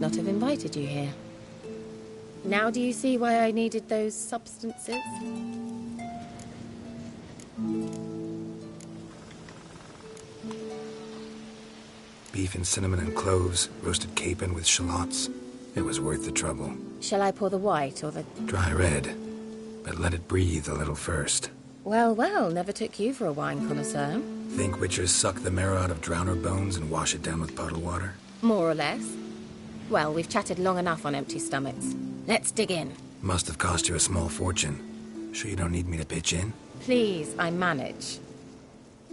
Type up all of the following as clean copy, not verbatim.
not have invited you here. Now do you see why I needed those substances? Beef and cinnamon and cloves, roasted capon with shallots. It was worth the trouble. Shall I pour the white or the... Dry red, but let it breathe a little first. Well, well, never took you for a wine connoisseur. Think witchers suck the marrow out of drowner bones and wash it down with puddle water? More or less. Well, we've chatted long enough on empty stomachs. Let's dig in. Must have cost you a small fortune. Sure you don't need me to pitch in? Please, I manage.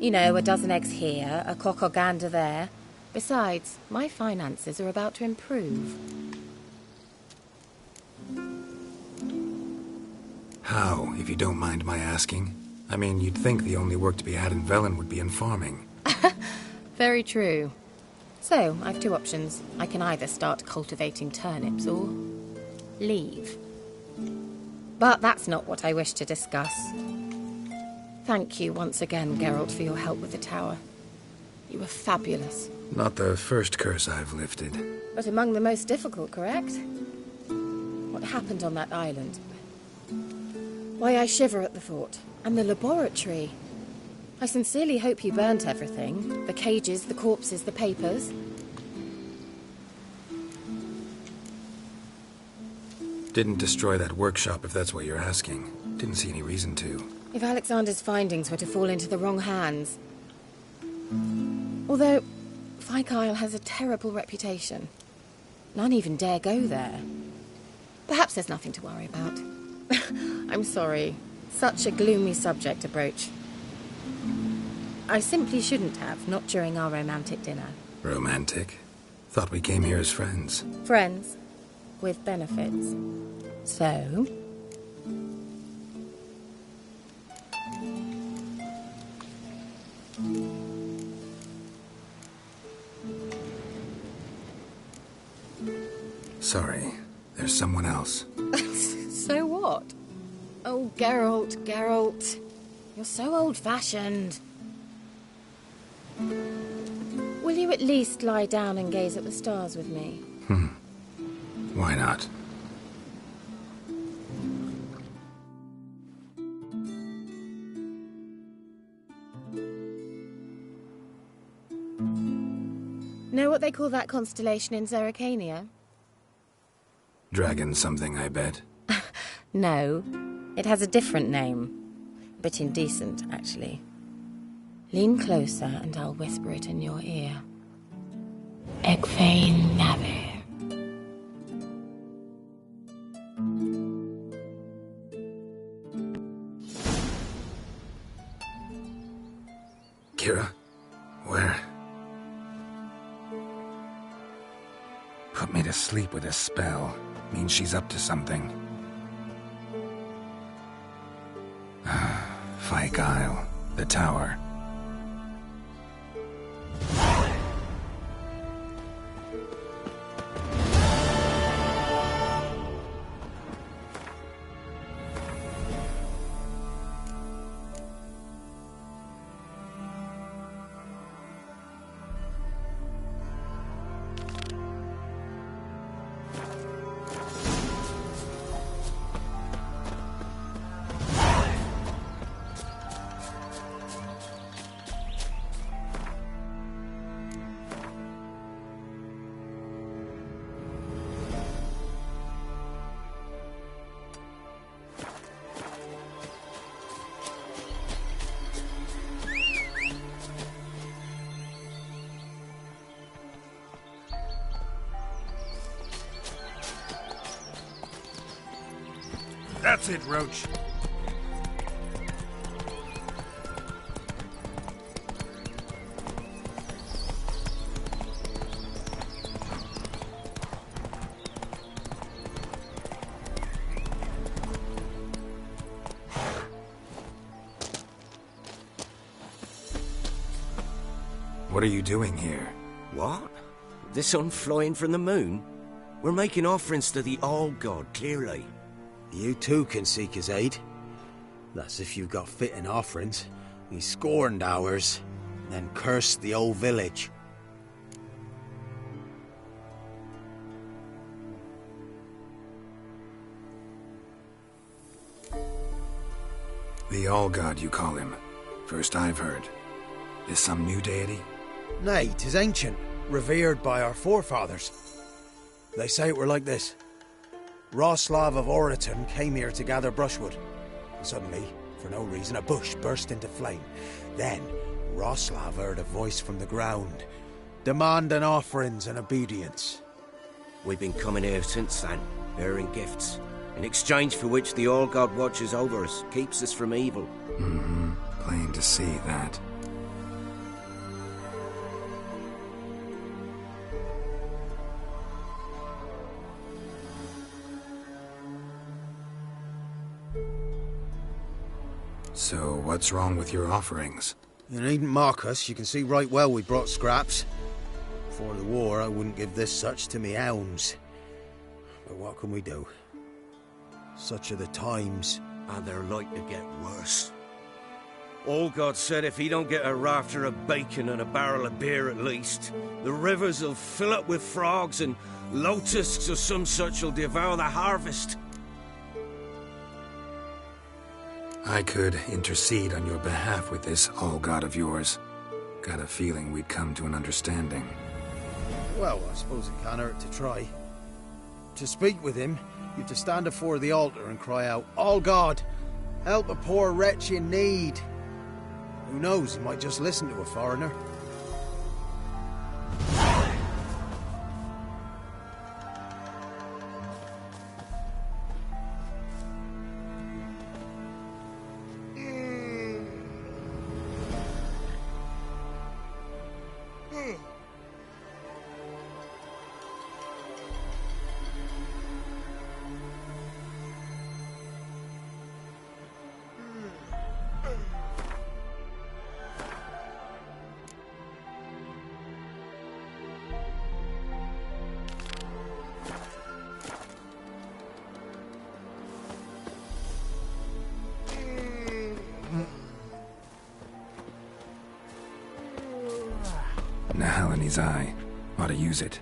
You know, a dozen eggs here, a cock or gander there. Besides, my finances are about to improve. How, if you don't mind my asking? I mean, you'd think the only work to be had in Velen would be in farming. Very true. So, I've two options. I can either start cultivating turnips or leave. But that's not what I wish to discuss. Thank you once again, Geralt, for your help with the tower. You were fabulous. Not the first curse I've lifted. But among the most difficult, correct? What happened on that island? Why, I shiver at the thought. And the laboratory. I sincerely hope you burnt everything. The cages, the corpses, the papers. Didn't destroy that workshop, if that's what you're asking. Didn't see any reason to. If Alexander's findings were to fall into the wrong hands... Although, Fikyle has a terrible reputation. None even dare go there. Perhaps there's nothing to worry about. I'm sorry. Such a gloomy subject to broach. I simply shouldn't have, not during our romantic dinner. Romantic? Thought we came here as friends. Friends. With benefits. So... Sorry, there's someone else. So what? Oh, Geralt, Geralt. You're so old-fashioned. Will you at least lie down and gaze at the stars with me? Why not? Know what they call that constellation in Zerrikania? Dragon something, I bet. No, it has a different name. A bit indecent, actually. Lean closer and I'll whisper it in your ear. Egfain Navir. Kira? Where? Put me to sleep with a spell. Means she's up to something. Fikyle, the tower. That's it, Roach. What are you doing here? What? The sun flying from the moon? We're making offerings to the All-God, clearly. You too can seek his aid. That's if you've got fitting offerings. He scorned ours, then cursed the old village. The All-God, you call him. First I've heard. Is some new deity? Nay, 'tis ancient, revered by our forefathers. They say it were like this. Roslav of Oriton came here to gather brushwood. Suddenly, for no reason, a bush burst into flame. Then, Roslav heard a voice from the ground, demanding offerings and obedience. We've been coming here since then, bearing gifts, in exchange for which the All-God watches over us, keeps us from evil. Mm-hmm. Plain to see that. So, what's wrong with your offerings? You needn't mock us, you can see right well we brought scraps. Before the war, I wouldn't give this such to me hounds. But what can we do? Such are the times. And they're like to get worse. All-God said if he don't get a rafter of bacon and a barrel of beer at least, the rivers will fill up with frogs and locusts or some such will devour the harvest. I could intercede on your behalf with this All-God of yours. Got a feeling we'd come to an understanding. Well, I suppose it can't hurt to try. To speak with him, you've to stand before the altar and cry out, "All God, help a poor wretch in need." Who knows, he might just listen to a foreigner. Nahal in his eye. Ought to use it.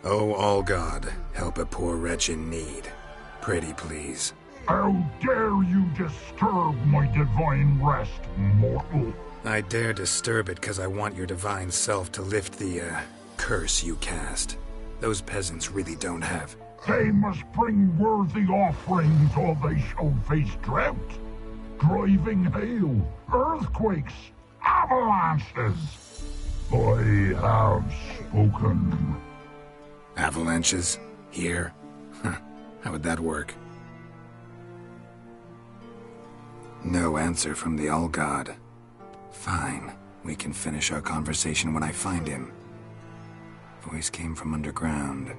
Oh, All-God, help a poor wretch in need. Pretty please. How dare you disturb my divine rest, mortal? I dare disturb it because I want your divine self to lift the, curse you cast. Those peasants really don't have. They must bring worthy offerings or they shall face drought, driving hail, earthquakes, avalanches. I have spoken. Avalanches? Here? Huh. How would that work? No answer from the All-God. Fine. We can finish our conversation when I find him. Voice came from underground.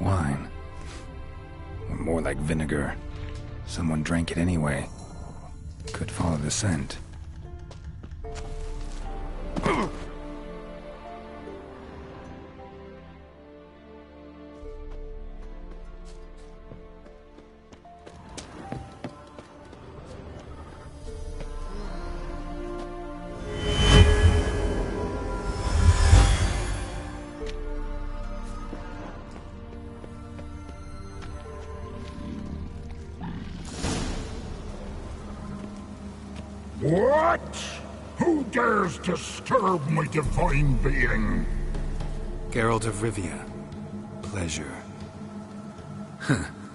Wine. Or more like vinegar. Someone drank it anyway. Could follow the scent. What? Who dares disturb my divine being? Geralt of Rivia. Pleasure.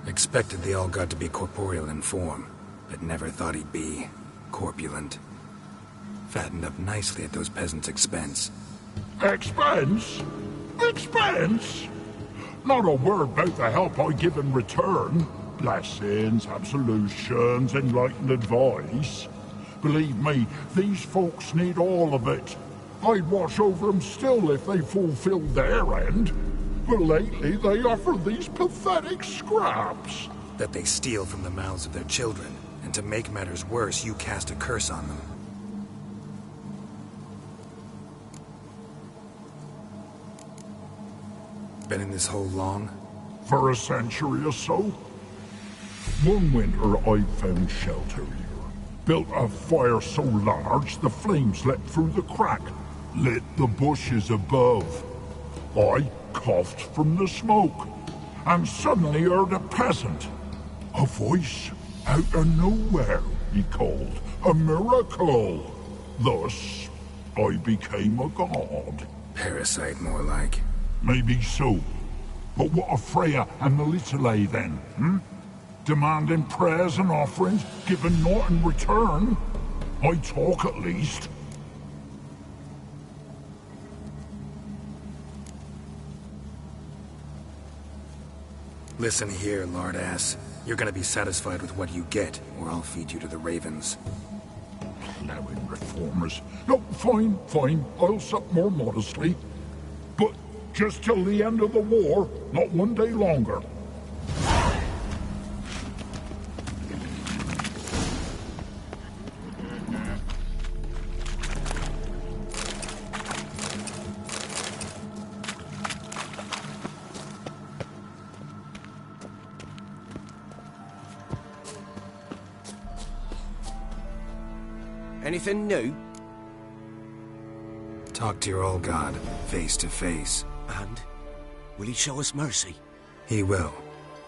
Expected the All-God to be corporeal in form, but never thought he'd be corpulent. Fattened up nicely at those peasants' expense. Expense? Expense? Not a word about the help I give in return. Blessings, absolutions, enlightened advice. Believe me, these folks need all of it. I'd watch over them still if they fulfilled their end. But lately they offer these pathetic scraps. That they steal from the mouths of their children, and to make matters worse, you cast a curse on them. Been in this hole long? For a century or so. One winter I found shelter here. Built a fire so large the flames leapt through the crack, lit the bushes above. I coughed from the smoke, and suddenly heard a peasant. A voice out of nowhere, he called. A miracle. Thus, I became a god. Parasite, more like. Maybe so. But what of Freya and the Little then, Demanding prayers and offerings, given naught in return? I talk at least. Listen here, Lardass. You're gonna be satisfied with what you get, or I'll feed you to the ravens. Plowing reformers. No, fine, fine. I'll sup more modestly. But just till the end of the war, not one day longer. Anything new? Talk to your All-God, face to face. And? Will he show us mercy? He will.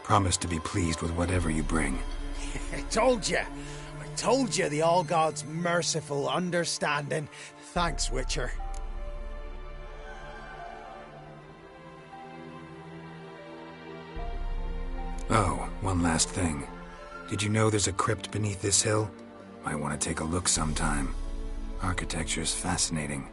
Promise to be pleased with whatever you bring. I told you the All-God's merciful, understanding. Thanks, Witcher. Oh, one last thing. Did you know there's a crypt beneath this hill? Might want to take a look sometime. Architecture's fascinating.